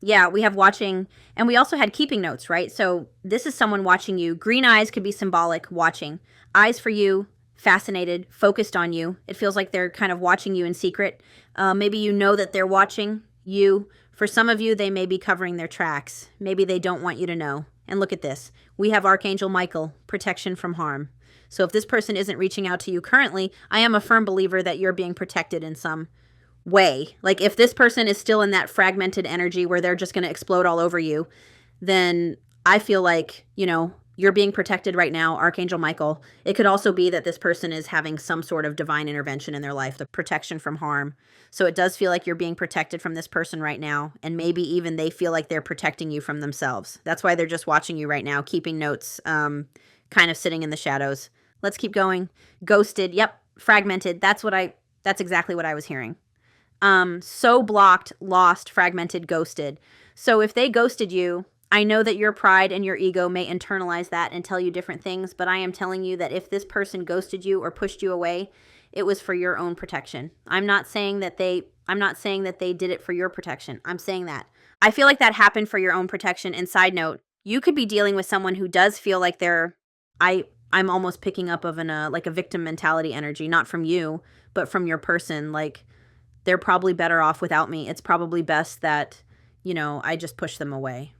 Yeah, we have watching, and we also had keeping notes, right? So this is someone watching you. Green eyes could be symbolic, watching. Eyes for you, fascinated, focused on you. It feels like they're kind of watching you in secret. Maybe you know that they're watching you. For some of you, they may be covering their tracks. Maybe they don't want you to know. And look at this. We have Archangel Michael, protection from harm. So if this person isn't reaching out to you currently, I am a firm believer that you're being protected in some way. Like if this person is still in that fragmented energy where they're just going to explode all over you, then I feel like, you're being protected right now, Archangel Michael. It could also be that this person is having some sort of divine intervention in their life, the protection from harm. So it does feel like you're being protected from this person right now, and maybe even they feel like they're protecting you from themselves. That's why they're just watching you right now, keeping notes, kind of sitting in the shadows. Let's keep going. Ghosted. Yep. Fragmented. That's exactly what I was hearing. So blocked, lost, fragmented, ghosted. So if they ghosted you, I know that your pride and your ego may internalize that and tell you different things, but I am telling you that if this person ghosted you or pushed you away, it was for your own protection. I'm not saying that they did it for your protection. I'm saying that. I feel like that happened for your own protection. And side note, you could be dealing with someone who does feel like I'm almost picking up of like a victim mentality energy, not from you, but from your person. Like, they're probably better off without me. It's probably best that, I just push them away.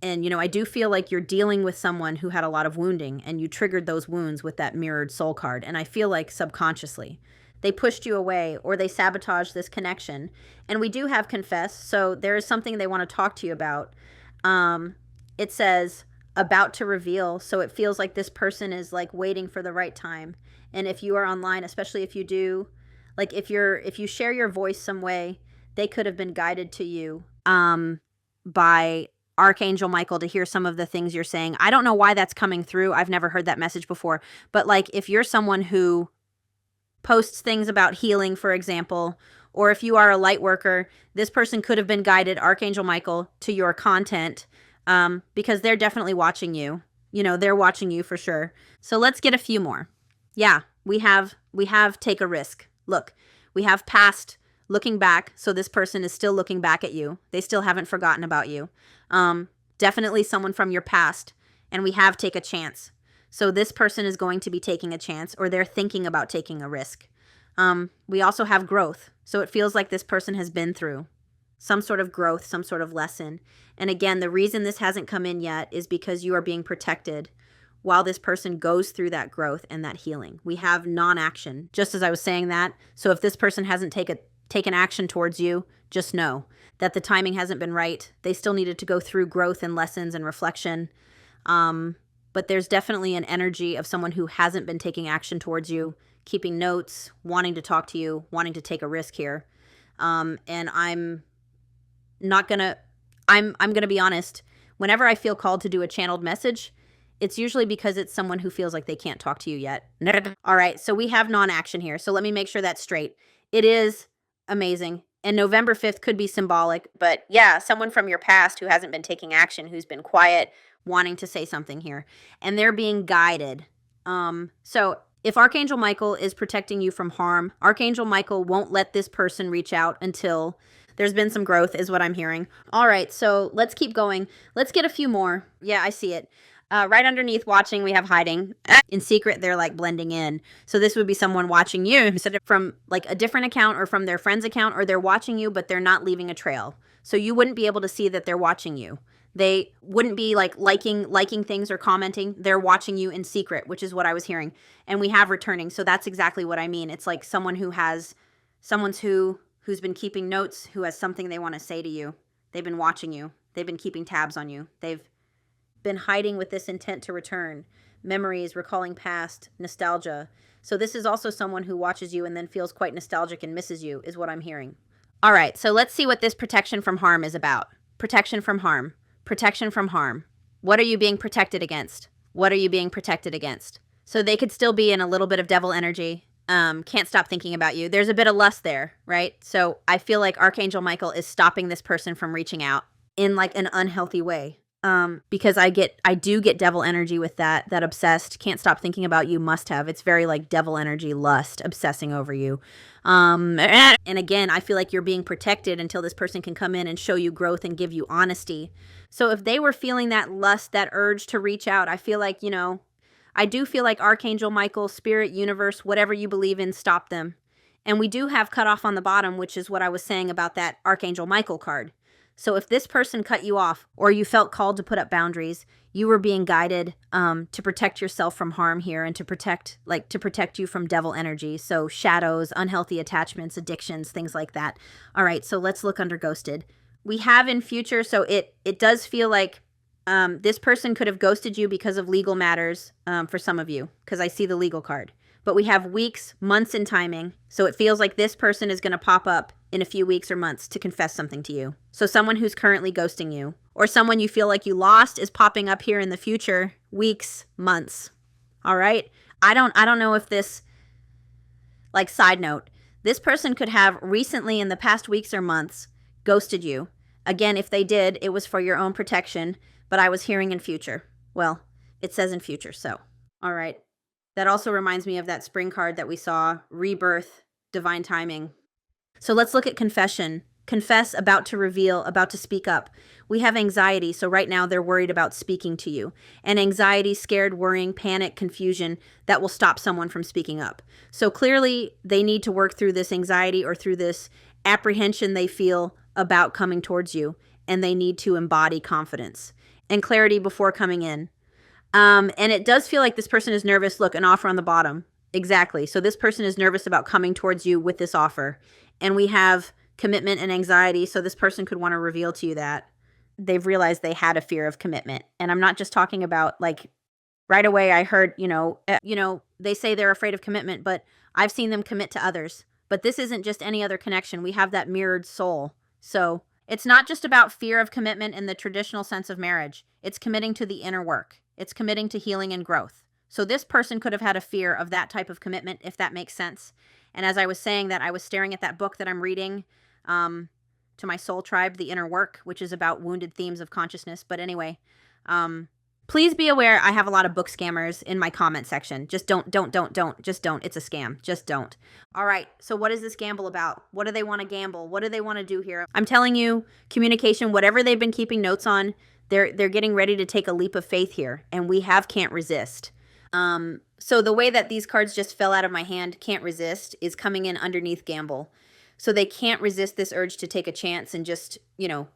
And, I do feel like you're dealing with someone who had a lot of wounding, and you triggered those wounds with that mirrored soul card. And I feel like subconsciously they pushed you away, or they sabotaged this connection. And we do have confess. So there is something they want to talk to you about. It says about to reveal. So it feels like this person is like waiting for the right time. And if you are online, especially if you do, like if you share your voice some way, they could have been guided to you by Archangel Michael to hear some of the things you're saying. I don't know why that's coming through. I've never heard that message before. But like if you're someone who posts things about healing, for example, or if you are a light worker, this person could have been guided, Archangel Michael, to your content because they're definitely watching you. They're watching you for sure. So let's get a few more. Yeah, we have take a risk. Look, we have past, looking back. So this person is still looking back at you. They still haven't forgotten about you. Definitely someone from your past. And we have take a chance. So this person is going to be taking a chance, or they're thinking about taking a risk. We also have growth. So it feels like this person has been through some sort of growth, some sort of lesson. And again, the reason this hasn't come in yet is because you are being protected while this person goes through that growth and that healing. We have non-action, just as I was saying that. So if this person hasn't taken action towards you, just know that the timing hasn't been right. They still needed to go through growth and lessons and reflection. But there's definitely an energy of someone who hasn't been taking action towards you, keeping notes, wanting to talk to you, wanting to take a risk here. And I'm going to be honest. Whenever I feel called to do a channeled message, it's usually because it's someone who feels like they can't talk to you yet. All right, so we have non-action here. So let me make sure that's straight. It is amazing. And November 5th could be symbolic. But yeah, someone from your past who hasn't been taking action, who's been quiet, wanting to say something here. And they're being guided. So if Archangel Michael is protecting you from harm, Archangel Michael won't let this person reach out until there's been some growth, is what I'm hearing. All right, so let's keep going. Let's get a few more. Yeah, I see it. Right underneath watching, we have hiding. In secret, they're like blending in. So this would be someone watching you instead of from like a different account or from their friend's account, or they're watching you, but they're not leaving a trail. So you wouldn't be able to see that they're watching you. They wouldn't be like liking things or commenting. They're watching you in secret, which is what I was hearing. And we have returning. So that's exactly what I mean. It's like someone who's been keeping notes, who has something they want to say to you. They've been watching you. They've been keeping tabs on you. They've been hiding with this intent to return. Memories, recalling past, nostalgia. So this is also someone who watches you and then feels quite nostalgic and misses you, is what I'm hearing. All right, so let's see what this protection from harm is about. Protection from harm. Protection from harm. What are you being protected against? What are you being protected against? So they could still be in a little bit of devil energy. Can't stop thinking about you. There's a bit of lust there, right? So I feel like Archangel Michael is stopping this person from reaching out in like an unhealthy way. because I do get devil energy with that obsessed, can't stop thinking about you, must have. It's very like devil energy, lust, obsessing over you. And again, I feel like you're being protected until this person can come in and show you growth and give you honesty. So if they were feeling that lust, that urge to reach out, I feel like, I do feel like Archangel Michael, Spirit, Universe, whatever you believe in, stop them. And we do have cut off on the bottom, which is what I was saying about that Archangel Michael card. So if this person cut you off or you felt called to put up boundaries, you were being guided to protect yourself from harm here and to protect you from devil energy. So shadows, unhealthy attachments, addictions, things like that. All right, so let's look under ghosted. We have in future, so it does feel like this person could have ghosted you because of legal matters for some of you, because I see the legal card. But we have weeks, months in timing. So it feels like this person is going to pop up in a few weeks or months to confess something to you. So someone who's currently ghosting you or someone you feel like you lost is popping up here in the future, weeks, months. All right. I don't know if this, like, side note, this person could have recently in the past weeks or months ghosted you. Again, if they did, it was for your own protection, but I was hearing in future. Well, it says in future. So, all right. That also reminds me of that spring card that we saw, rebirth, divine timing. So let's look at confession. Confess, about to reveal, about to speak up. We have anxiety, so right now they're worried about speaking to you. And anxiety, scared, worrying, panic, confusion, that will stop someone from speaking up. So clearly they need to work through this anxiety or through this apprehension they feel about coming towards you. And they need to embody confidence and clarity before coming in. And it does feel like this person is nervous. Look, an offer on the bottom. Exactly. So this person is nervous about coming towards you with this offer. And we have commitment and anxiety. So this person could want to reveal to you that they've realized they had a fear of commitment. And I'm not just talking about, like, right away I heard, they say they're afraid of commitment, but I've seen them commit to others. But this isn't just any other connection. We have that mirrored soul. So it's not just about fear of commitment in the traditional sense of marriage. It's committing to the inner work. It's committing to healing and growth. So this person could have had a fear of that type of commitment, if that makes sense. And as I was saying that, I was staring at that book that I'm reading, to my soul tribe, The Inner Work, which is about wounded themes of consciousness. But anyway, please be aware I have a lot of book scammers in my comment section. Just don't. Just don't. It's a scam. Just don't. All right. So what is this gamble about? What do they want to gamble? What do they want to do here? I'm telling you, communication, whatever they've been keeping notes on, they're getting ready to take a leap of faith here. And we have can't resist. So the way that these cards just fell out of my hand, can't resist, is coming in underneath gamble. So they can't resist this urge to take a chance and just,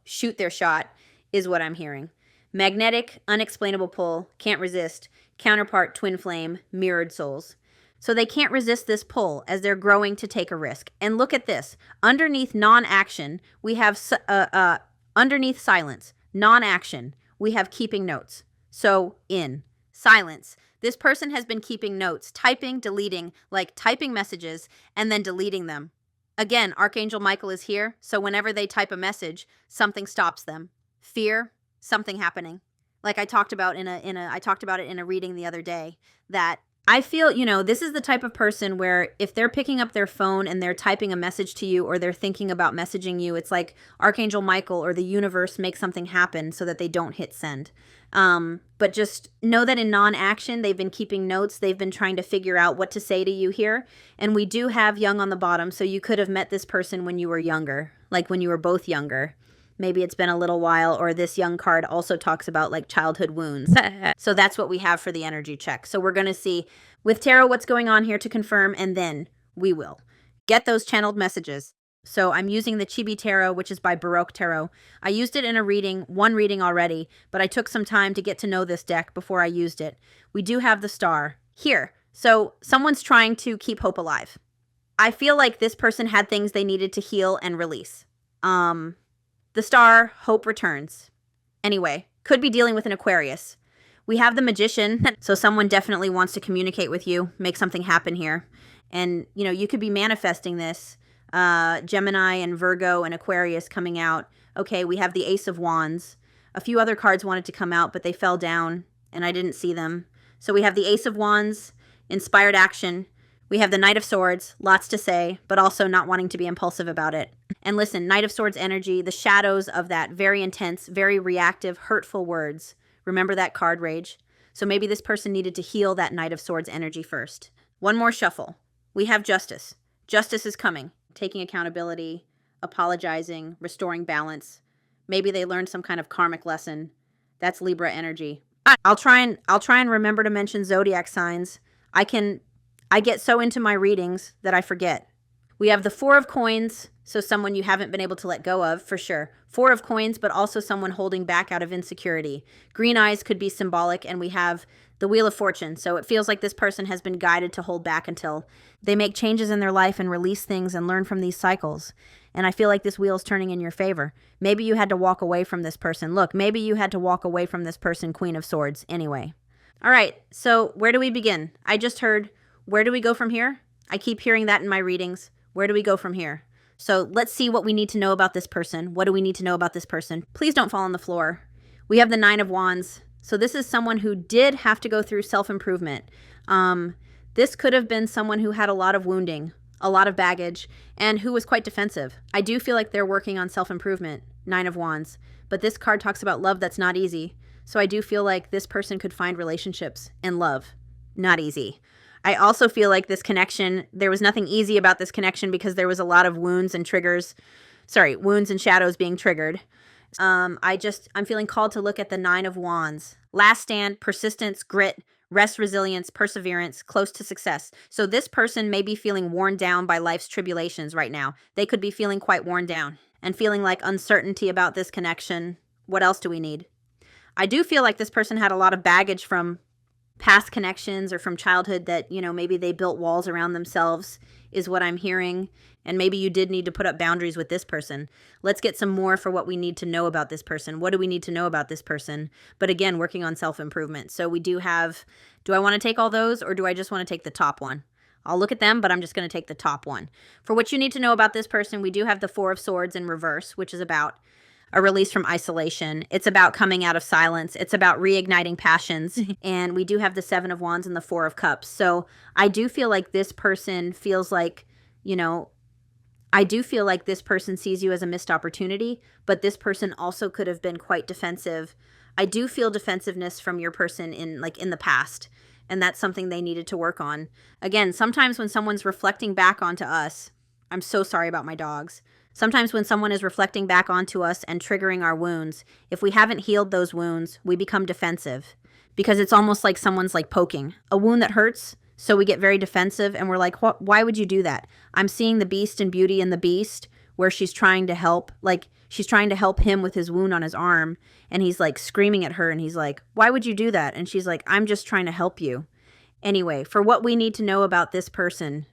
shoot their shot, is what I'm hearing. Magnetic, unexplainable pull, can't resist. Counterpart, twin flame, mirrored souls. So they can't resist this pull as they're growing to take a risk. And look at this. Underneath non-action, we have, underneath silence, non-action, we have keeping notes. So in silence, this person has been keeping notes, typing, deleting, like typing messages and then deleting them. Again, Archangel Michael is here, so whenever they type a message, something stops them. Fear, something happening. Like I talked about I talked about it in a reading the other day, that I feel, this is the type of person where if they're picking up their phone and they're typing a message to you or they're thinking about messaging you, it's like Archangel Michael or the universe make something happen so that they don't hit send. But just know that in non-action, they've been keeping notes. They've been trying to figure out what to say to you here. And we do have young on the bottom. So you could have met this person when you were younger, like when you were both younger. Maybe it's been a little while, or this young card also talks about like childhood wounds. So that's what we have for the energy check. So we're going to see with tarot what's going on here to confirm, and then we will get those channeled messages. So I'm using the Chibi Tarot, which is by Baroque Tarot. I used it in a reading, one reading already, but I took some time to get to know this deck before I used it. We do have the star here. So someone's trying to keep hope alive. I feel like this person had things they needed to heal and release. The star, hope returns. Anyway, could be dealing with an Aquarius. We have the Magician, so someone definitely wants to communicate with you, make something happen here. And, you could be manifesting this. Gemini and Virgo and Aquarius coming out. Okay, we have the Ace of Wands. A few other cards wanted to come out, but they fell down, and I didn't see them. So we have the Ace of Wands, inspired action. We have the Knight of Swords, lots to say, but also not wanting to be impulsive about it. And listen, Knight of Swords energy, the shadows of that very intense, very reactive, hurtful words. Remember that card, Rage? So maybe this person needed to heal that Knight of Swords energy first. One more shuffle. We have Justice. Justice is coming. Taking accountability, apologizing, restoring balance. Maybe they learned some kind of karmic lesson. That's Libra energy. I'll try and remember to mention zodiac signs. I get so into my readings that I forget. We have the Four of Coins, so someone you haven't been able to let go of, for sure. Four of Coins, but also someone holding back out of insecurity. Green eyes could be symbolic, and we have the Wheel of Fortune, so it feels like this person has been guided to hold back until they make changes in their life and release things and learn from these cycles. And I feel like this wheel is turning in your favor. Maybe you had to walk away from this person. Look, maybe you had to walk away from this person, Queen of Swords, anyway. All right, so where do we begin? I just heard, where do we go from here? I keep hearing that in my readings. Where do we go from here? So let's see what we need to know about this person. What do we need to know about this person? Please don't fall on the floor. We have the Nine of Wands. So this is someone who did have to go through self-improvement. This could have been someone who had a lot of wounding, a lot of baggage, and who was quite defensive. I do feel like they're working on self-improvement, Nine of Wands. But this card talks about love that's not easy. So I do feel like this person could find relationships and love. Not easy. I also feel like this connection, there was nothing easy about this connection because there was a lot of wounds and shadows being triggered. I'm feeling called to look at the Nine of Wands. Last stand, persistence, grit, rest, resilience, perseverance, close to success. So this person may be feeling worn down by life's tribulations right now. They could be feeling quite worn down and feeling like uncertainty about this connection. What else do we need? I do feel like this person had a lot of baggage from past connections or from childhood that, maybe they built walls around themselves is what I'm hearing. And maybe you did need to put up boundaries with this person. Let's get some more for what we need to know about this person. What do we need to know about this person? But again, working on self-improvement. So we do have, do I want to take all those or do I just want to take the top one? I'll look at them, but I'm just going to take the top one. For what you need to know about this person, we do have the Four of Swords in reverse, which is about a release from isolation. It's about coming out of silence. It's about reigniting passions. And we do have the Seven of Wands and the Four of Cups. So I do feel like this person feels like, I do feel like this person sees you as a missed opportunity, but this person also could have been quite defensive. I do feel defensiveness from your person in the past, and that's something they needed to work on. Again, sometimes when someone's reflecting back onto us, I'm so sorry about my dogs. Sometimes when someone is reflecting back onto us and triggering our wounds, if we haven't healed those wounds, we become defensive because it's almost like someone's poking. A wound that hurts, so we get very defensive and we're like, why would you do that? I'm seeing the Beast and Beauty in the Beast where she's trying to help. She's trying to help him with his wound on his arm and he's screaming at her and he's like, why would you do that? And she's like, I'm just trying to help you. Anyway, for what we need to know about this person,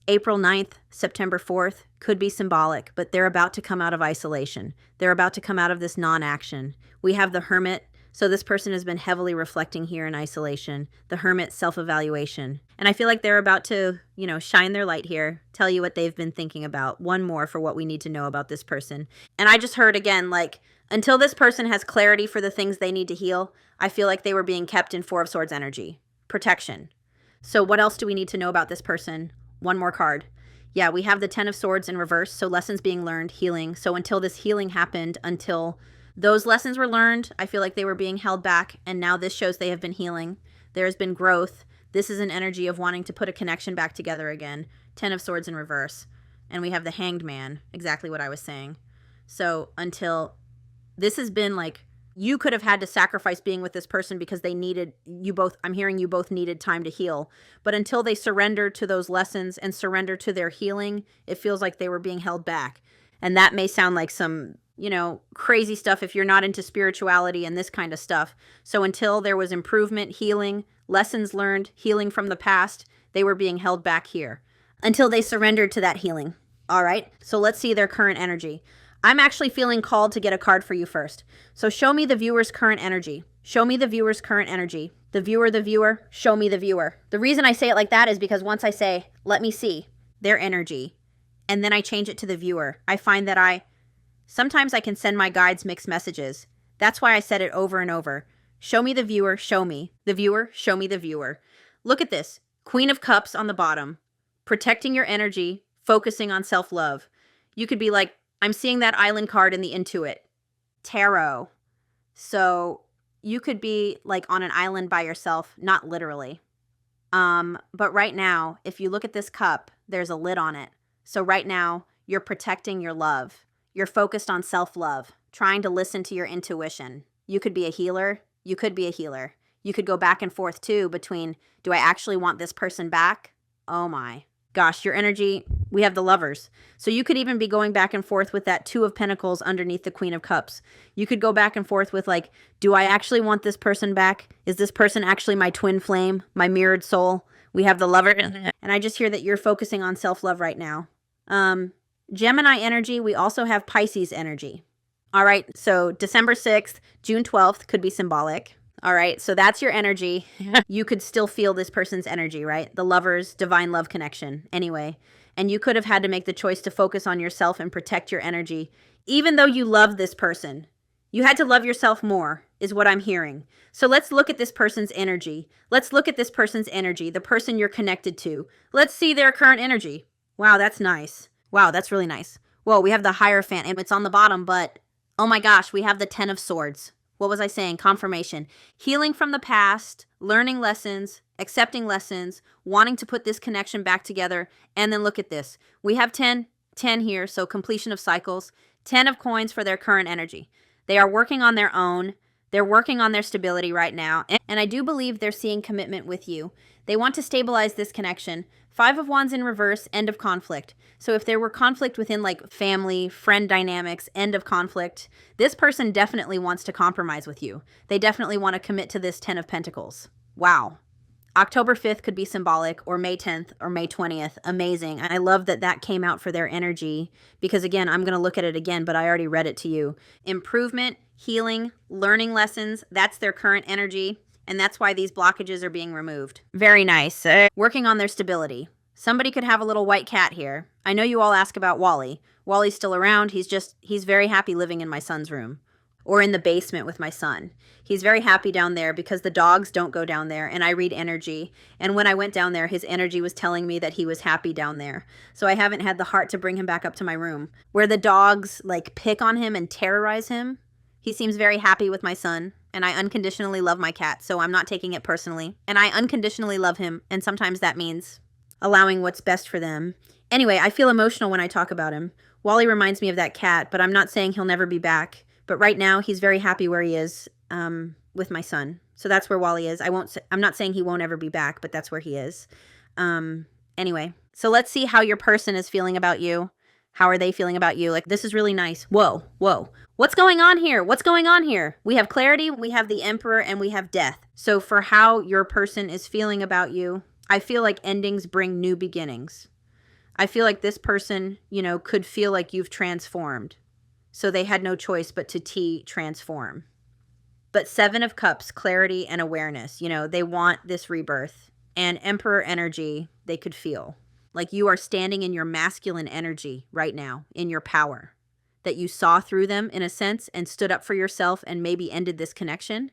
April 9th, September 4th could be symbolic, but they're about to come out of isolation. They're about to come out of this non-action. We have the Hermit. So this person has been heavily reflecting here in isolation. The Hermit, self-evaluation. And I feel like they're about to, shine their light here, tell you what they've been thinking about. One more for what we need to know about this person. And I just heard again, until this person has clarity for the things they need to heal, I feel like they were being kept in Four of Swords energy. Protection. So what else do we need to know about this person? One more card. Yeah, we have the Ten of Swords in reverse. So lessons being learned, healing. So until this healing happened, until those lessons were learned, I feel like they were being held back. And now this shows they have been healing. There has been growth. This is an energy of wanting to put a connection back together again. Ten of Swords in reverse. And we have the Hanged Man. Exactly what I was saying. So until this has been you could have had to sacrifice being with this person because they needed you both. I'm hearing you both needed time to heal. But until they surrender to those lessons and surrender to their healing, it feels like they were being held back. And that may sound like some, crazy stuff if you're not into spirituality and this kind of stuff. So until there was improvement, healing, lessons learned, healing from the past, they were being held back here until they surrendered to that healing. All right. So let's see their current energy. I'm actually feeling called to get a card for you first. So show me the viewer's current energy. Show me the viewer's current energy. The viewer, show me the viewer. The reason I say it like that is because once I say, let me see their energy, and then I change it to the viewer, I find that sometimes I can send my guides mixed messages. That's why I said it over and over. Show me the viewer, show me. The viewer, show me the viewer. Look at this. Queen of Cups on the bottom, protecting your energy, focusing on self-love. You could be like, I'm seeing that island card in the Intuit. Tarot. So you could be like on an island by yourself, not literally. But right now, if you look at this cup, there's a lid on it. So right now, you're protecting your love. You're focused on self-love, trying to listen to your intuition. You could be a healer. You could be a healer. You could go back and forth too between, do I actually want this person back? Oh my gosh, your energy, we have the Lovers. So you could even be going back and forth with that Two of Pentacles underneath the Queen of Cups. You could go back and forth with like, do I actually want this person back? Is this person actually my twin flame, my mirrored soul? We have the Lover. And I just hear that you're focusing on self-love right now. Gemini energy, we also have Pisces energy. All right, so December 6th, June 12th could be symbolic. All right, so that's your energy. You could still feel this person's energy, right? The Lovers, divine love connection, anyway. And you could have had to make the choice to focus on yourself and protect your energy. Even though you love this person, you had to love yourself more, is what I'm hearing. So let's look at this person's energy. Let's look at this person's energy, the person you're connected to. Let's see their current energy. Wow, that's nice. Wow, that's really nice. Whoa, we have the Hierophant, and it's on the bottom, but oh my gosh, we have the Ten of Swords. What was I saying? Confirmation. Healing from the past, learning lessons, accepting lessons, wanting to put this connection back together. And then look at this. We have 10 here, so completion of cycles. 10 of coins for their current energy. They are working on their own. They're working on their stability right now. And I do believe they're seeing commitment with you. They want to stabilize this connection. 5 of Wands in reverse, end of conflict. So if there were conflict within like family, friend dynamics, end of conflict, this person definitely wants to compromise with you. They definitely want to commit to this 10 of Pentacles. Wow. October 5th could be symbolic, or May 10th or May 20th. Amazing. I love that that came out for their energy because, again, I'm going to look at it again, but I already read it to you. Improvement, healing, learning lessons, that's their current energy. And that's why these blockages are being removed. Very nice. Working on their stability. Somebody could have a little white cat here. I know you all ask about Wally. Wally's still around. He's very happy living in my son's room or in the basement with my son. He's very happy down there because the dogs don't go down there, and I read energy. And when I went down there, his energy was telling me that he was happy down there. So I haven't had the heart to bring him back up to my room where the dogs like pick on him and terrorize him. He seems very happy with my son. And I unconditionally love my cat, so I'm not taking it personally. And I unconditionally love him, and sometimes that means allowing what's best for them. Anyway, I feel emotional when I talk about him. Wally reminds me of that cat, but I'm not saying he'll never be back. But right now, he's very happy where he is with my son. So that's where Wally is. I'm not saying he won't ever be back, but that's where he is. Anyway, so let's see how your person is feeling about you. How are they feeling about you? Like, this is really nice. Whoa, whoa. What's going on here? What's going on here? We have clarity, we have the Emperor, and we have death. So for how your person is feeling about you, I feel like endings bring new beginnings. I feel like this person, could feel like you've transformed. So they had no choice but to transform. But 7 of Cups, clarity and awareness. They want this rebirth. And Emperor energy, they could feel. Like you are standing in your masculine energy right now, in your power. That you saw through them, in a sense, and stood up for yourself and maybe ended this connection.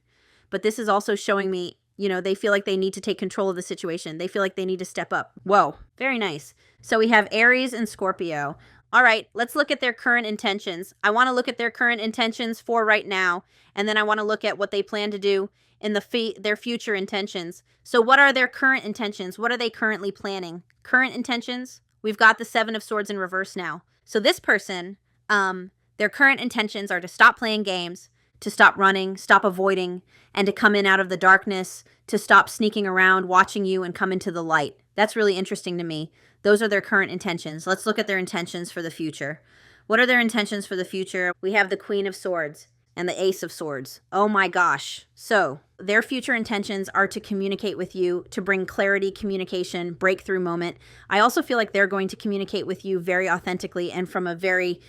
But this is also showing me, they feel like they need to take control of the situation. They feel like they need to step up. Whoa, very nice. So we have Aries and Scorpio. All right, let's look at their current intentions. I want to look at their current intentions for right now, and then I want to look at what they plan to do in their future intentions. So what are their current intentions? What are they currently planning? Current intentions, we've got the 7 of Swords in reverse now. So this person, their current intentions are to stop playing games, to stop running, stop avoiding, and to come in out of the darkness, to stop sneaking around, watching you, and come into the light. That's really interesting to me. Those are their current intentions. Let's look at their intentions for the future. What are their intentions for the future? We have the Queen of Swords and the Ace of Swords. Oh my gosh. So their future intentions are to communicate with you, to bring clarity, communication, breakthrough moment. I also feel like they're going to communicate with you very authentically and from a very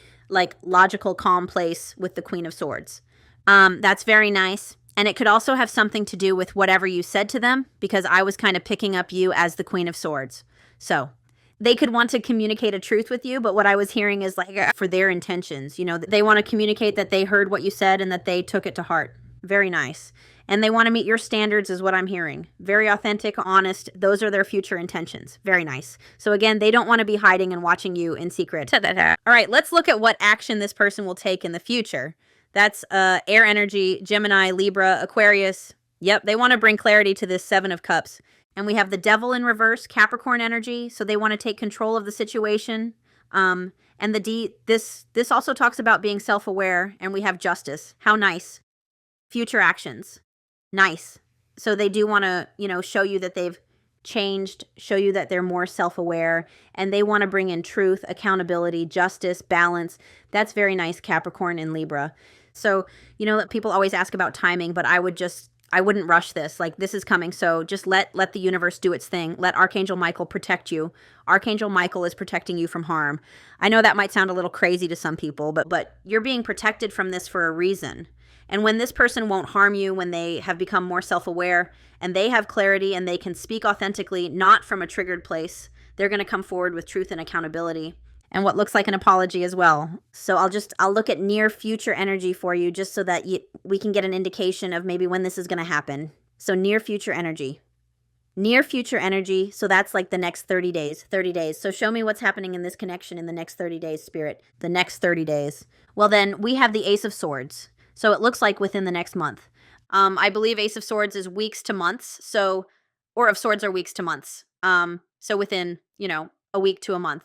logical, calm place with the Queen of Swords. That's very nice. And it could also have something to do with whatever you said to them, because I was kind of picking up you as the Queen of Swords. So they could want to communicate a truth with you, but what I was hearing is for their intentions, they want to communicate that they heard what you said and that they took it to heart. Very nice. And they want to meet your standards is what I'm hearing. Very authentic, honest. Those are their future intentions. Very nice. So again, they don't want to be hiding and watching you in secret. All right, let's look at what action this person will take in the future. That's air energy, Gemini, Libra, Aquarius. Yep, they want to bring clarity to this Seven of Cups. And we have the Devil in reverse, Capricorn energy. So they want to take control of the situation. And this also talks about being self-aware, and we have Justice. How nice. Future actions. Nice. So they do want to, show you that they've changed, show you that they're more self-aware, and they want to bring in truth, accountability, justice, balance. That's very nice, Capricorn and Libra. So, people always ask about timing, but I wouldn't rush this. Like, this is coming. So just let the universe do its thing. Let Archangel Michael protect you. Archangel Michael is protecting you from harm. I know that might sound a little crazy to some people, but you're being protected from this for a reason. And when this person won't harm you, when they have become more self-aware and they have clarity and they can speak authentically, not from a triggered place, they're going to come forward with truth and accountability and what looks like an apology as well. So I'll look at near future energy for you just so that we can get an indication of maybe when this is going to happen. So near future energy. Near future energy, so that's like the next 30 days. 30 days. So show me what's happening in this connection in the next 30 days, Spirit. The next 30 days. Well, then we have the Ace of Swords. So it looks like within the next month. I believe Ace of Swords is weeks to months. Or of Swords are weeks to months. So within, a week to a month.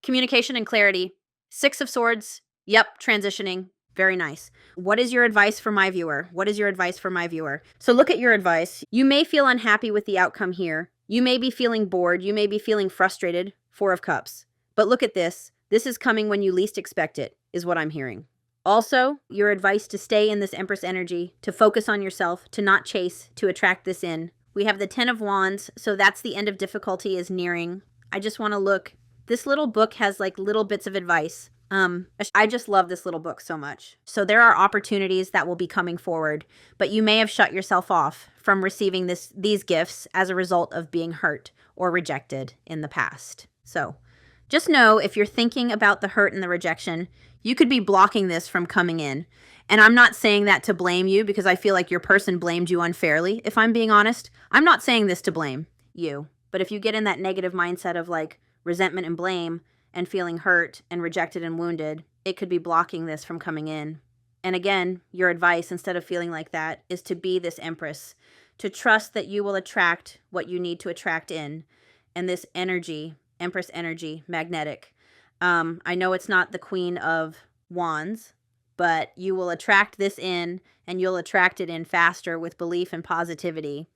Communication and clarity. Six of Swords. Yep, transitioning. Very nice. What is your advice for my viewer? What is your advice for my viewer? So look at your advice. You may feel unhappy with the outcome here. You may be feeling bored. You may be feeling frustrated. Four of Cups. But look at this. This is coming when you least expect it, is what I'm hearing. Also, your advice to stay in this Empress energy, to focus on yourself, to not chase, to attract this in. We have the Ten of Wands, so that's the end of difficulty is nearing. I just want to look. This little book has like little bits of advice. I just love this little book so much. So there are opportunities that will be coming forward, but you may have shut yourself off from receiving these gifts as a result of being hurt or rejected in the past. So just know if you're thinking about the hurt and the rejection, you could be blocking this from coming in. And I'm not saying that to blame you because I feel like your person blamed you unfairly. If I'm being honest, I'm not saying this to blame you. But if you get in that negative mindset of like resentment and blame and feeling hurt and rejected and wounded, it could be blocking this from coming in. And again, your advice, instead of feeling like that, is to be this Empress, to trust that you will attract what you need to attract in. And this energy, Empress energy, magnetic. I know it's not the Queen of Wands, but you will attract this in, and you'll attract it in faster with belief and positivity.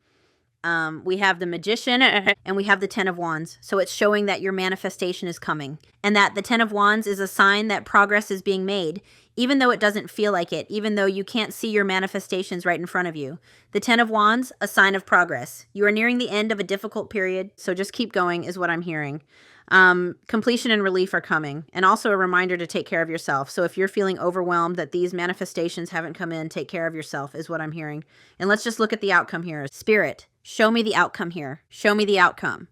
We have the Magician and we have the Ten of Wands. So it's showing that your manifestation is coming, and that the Ten of Wands is a sign that progress is being made, even though it doesn't feel like it, even though you can't see your manifestations right in front of you. The Ten of Wands, a sign of progress. You are nearing the end of a difficult period, so just keep going is what I'm hearing. Completion and relief are coming, and also a reminder to take care of yourself. So if you're feeling overwhelmed that these manifestations haven't come in, take care of yourself is what I'm hearing. And let's just look at the outcome here. Spirit, show me the outcome here. Show me the outcome.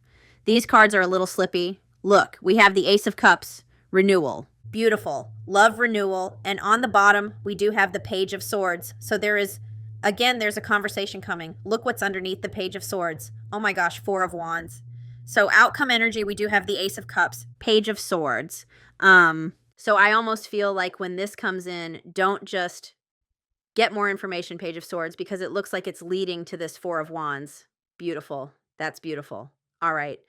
These cards are a little slippy. Look, we have the Ace of Cups, renewal. Beautiful. Love, renewal. And on the bottom, we do have the Page of Swords. So there's a conversation coming. Look what's underneath the Page of Swords. Oh my gosh, Four of Wands. So outcome energy, we do have the Ace of Cups, Page of Swords. So I almost feel like when this comes in, don't just get more information, Page of Swords, because it looks like it's leading to this Four of Wands. Beautiful. That's beautiful. All right.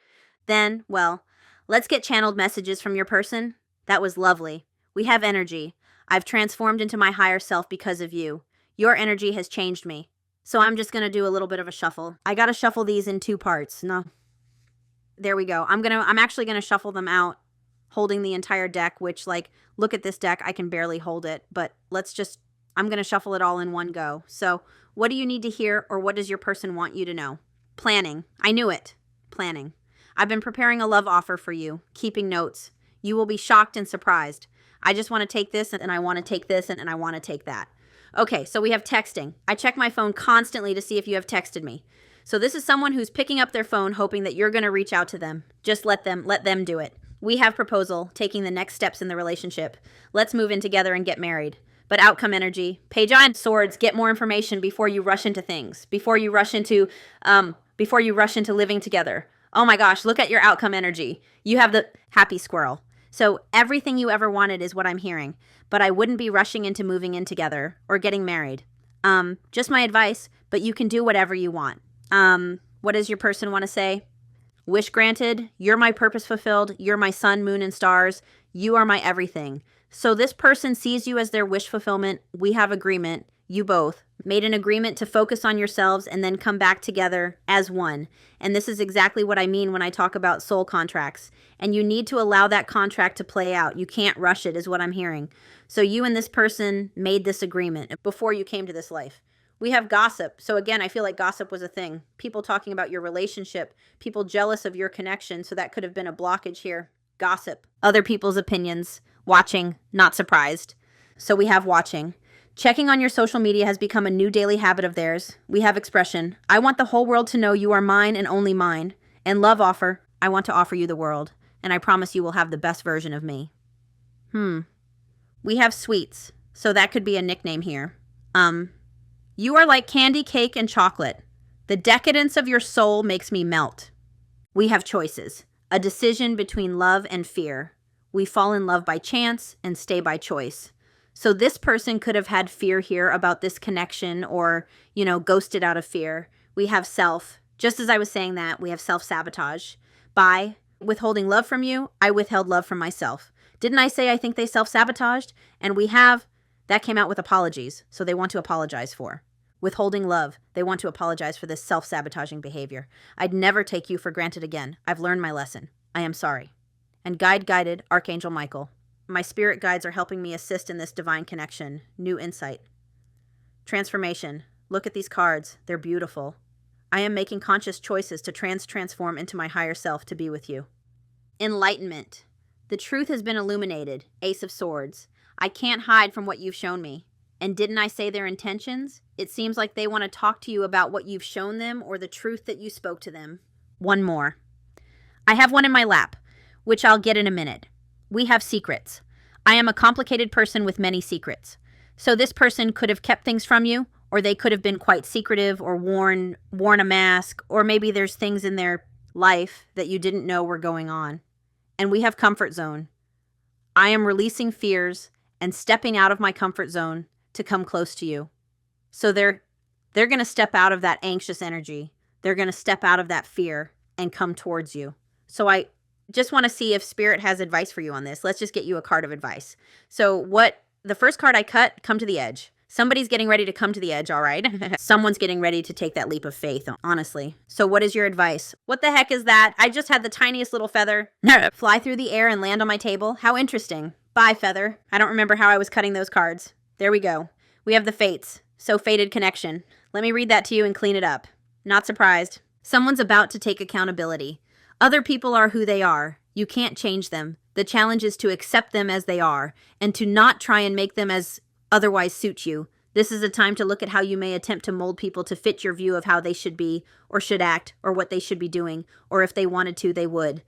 Then, well, let's get channeled messages from your person. That was lovely. We have energy. I've transformed into my higher self because of you. Your energy has changed me. So I'm just going to do a little bit of a shuffle. I got to shuffle these in two parts. No. There we go. I'm actually going to shuffle them out, holding the entire deck, which, like, look at this deck. I can barely hold it, but I'm going to shuffle it all in one go. So what do you need to hear, or what does your person want you to know? Planning. I knew it. Planning. I've been preparing a love offer for you, keeping notes. You will be shocked and surprised. I just want to take this, and I want to take this, and I want to take that. Okay, so we have texting. I check my phone constantly to see if you have texted me. So this is someone who's picking up their phone hoping that you're going to reach out to them. Just let them do it. We have proposal, taking the next steps in the relationship. Let's move in together and get married. But outcome energy, Page of Swords, get more information before you rush into things, before you rush into living together. Oh my gosh, look at your outcome energy. You have the happy squirrel. So everything you ever wanted is what I'm hearing, but I wouldn't be rushing into moving in together or getting married. Just my advice, but you can do whatever you want. What does your person want to say? Wish granted. You're my purpose fulfilled. You're my sun, moon, and stars. You are my everything. So this person sees you as their wish fulfillment. We have agreement. You both made an agreement to focus on yourselves and then come back together as one. And this is exactly what I mean when I talk about soul contracts. And you need to allow that contract to play out. You can't rush it, is what I'm hearing. So you and this person made this agreement before you came to this life. We have gossip. So again, I feel like gossip was a thing. People talking about your relationship, people jealous of your connection. So that could have been a blockage here. Gossip. Other people's opinions. Watching. Not surprised. So we have watching. Checking on your social media has become a new daily habit of theirs. We have expression. I want the whole world to know you are mine and only mine. And love offer. I want to offer you the world. And I promise you will have the best version of me. We have sweets. So that could be a nickname here. You are like candy, cake, and chocolate. The decadence of your soul makes me melt. We have choices. A decision between love and fear. We fall in love by chance and stay by choice. So this person could have had fear here about this connection or, ghosted out of fear. We have self. Just as I was saying that, we have self-sabotage. By withholding love from you, I withheld love from myself. Didn't I say I think they self-sabotaged? And that came out with apologies. So they want to apologize for. Withholding love. They want to apologize for this self-sabotaging behavior. I'd never take you for granted again. I've learned my lesson. I am sorry. And guided, Archangel Michael. My spirit guides are helping me assist in this divine connection. New insight. Transformation. Look at these cards. They're beautiful. I am making conscious choices to transform into my higher self to be with you. Enlightenment. The truth has been illuminated. Ace of Swords. I can't hide from what you've shown me. And didn't I say their intentions? It seems like they want to talk to you about what you've shown them or the truth that you spoke to them. One more. I have one in my lap, which I'll get in a minute. We have secrets. I am a complicated person with many secrets. So this person could have kept things from you, or they could have been quite secretive or worn a mask, or maybe there's things in their life that you didn't know were going on. And we have comfort zone. I am releasing fears and stepping out of my comfort zone to come close to you. So they're going to step out of that anxious energy. They're going to step out of that fear and come towards you. So I just want to see if Spirit has advice for you on this. Let's just get you a card of advice. So the first card I cut, come to the edge. Somebody's getting ready to come to the edge, all right? Someone's getting ready to take that leap of faith, honestly. So what is your advice? What the heck is that? I just had the tiniest little feather fly through the air and land on my table. How interesting. Bye, feather. I don't remember how I was cutting those cards. There we go. We have the fates. So fated connection. Let me read that to you and clean it up. Not surprised. Someone's about to take accountability. Other people are who they are. You can't change them. The challenge is to accept them as they are and to not try and make them as otherwise suit you. This is a time to look at how you may attempt to mold people to fit your view of how they should be or should act or what they should be doing, or if they wanted to, they would.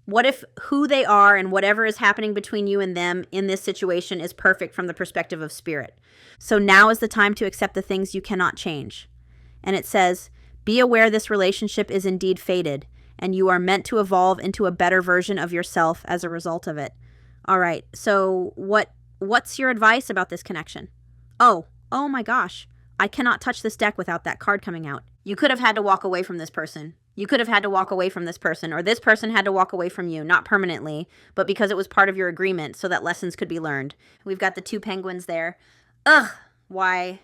What if who they are and whatever is happening between you and them in this situation is perfect from the perspective of Spirit? So now is the time to accept the things you cannot change. And it says, be aware this relationship is indeed fated, and you are meant to evolve into a better version of yourself as a result of it. All right, so what's your advice about this connection? Oh my gosh. I cannot touch this deck without that card coming out. You could have had to walk away from this person. You could have had to walk away from this person, or this person had to walk away from you, not permanently, but because it was part of your agreement so that lessons could be learned. We've got the two penguins there. Ugh, why?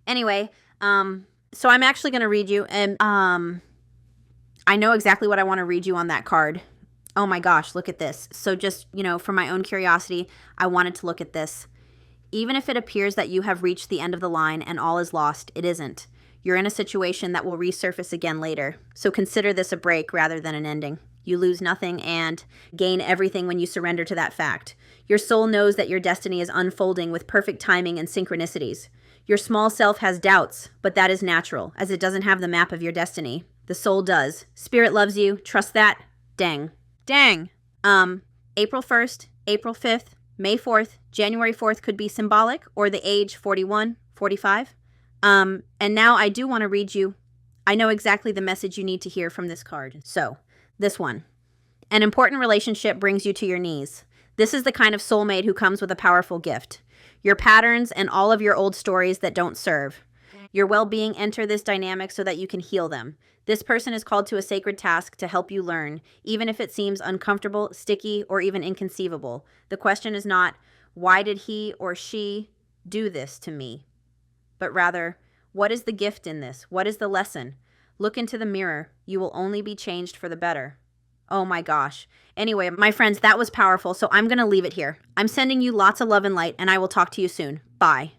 Anyway, so I'm actually going to read you, and I know exactly what I want to read you on that card. Oh my gosh, look at this. So just, for my own curiosity, I wanted to look at this. Even if it appears that you have reached the end of the line and all is lost, it isn't. You're in a situation that will resurface again later. So consider this a break rather than an ending. You lose nothing and gain everything when you surrender to that fact. Your soul knows that your destiny is unfolding with perfect timing and synchronicities. Your small self has doubts, but that is natural, as it doesn't have the map of your destiny. The soul does. Spirit loves you. Trust that. Dang. April 1st, April 5th, May 4th, January 4th could be symbolic, or the age 41, 45. And now I do want to read you. I know exactly the message you need to hear from this card. So, this one. An important relationship brings you to your knees. This is the kind of soulmate who comes with a powerful gift. Your patterns and all of your old stories that don't serve. Your well-being enter this dynamic so that you can heal them. This person is called to a sacred task to help you learn, even if it seems uncomfortable, sticky, or even inconceivable. The question is not, why did he or she do this to me? But rather, what is the gift in this? What is the lesson? Look into the mirror. You will only be changed for the better. Oh my gosh. Anyway, my friends, that was powerful, so I'm going to leave it here. I'm sending you lots of love and light, and I will talk to you soon. Bye.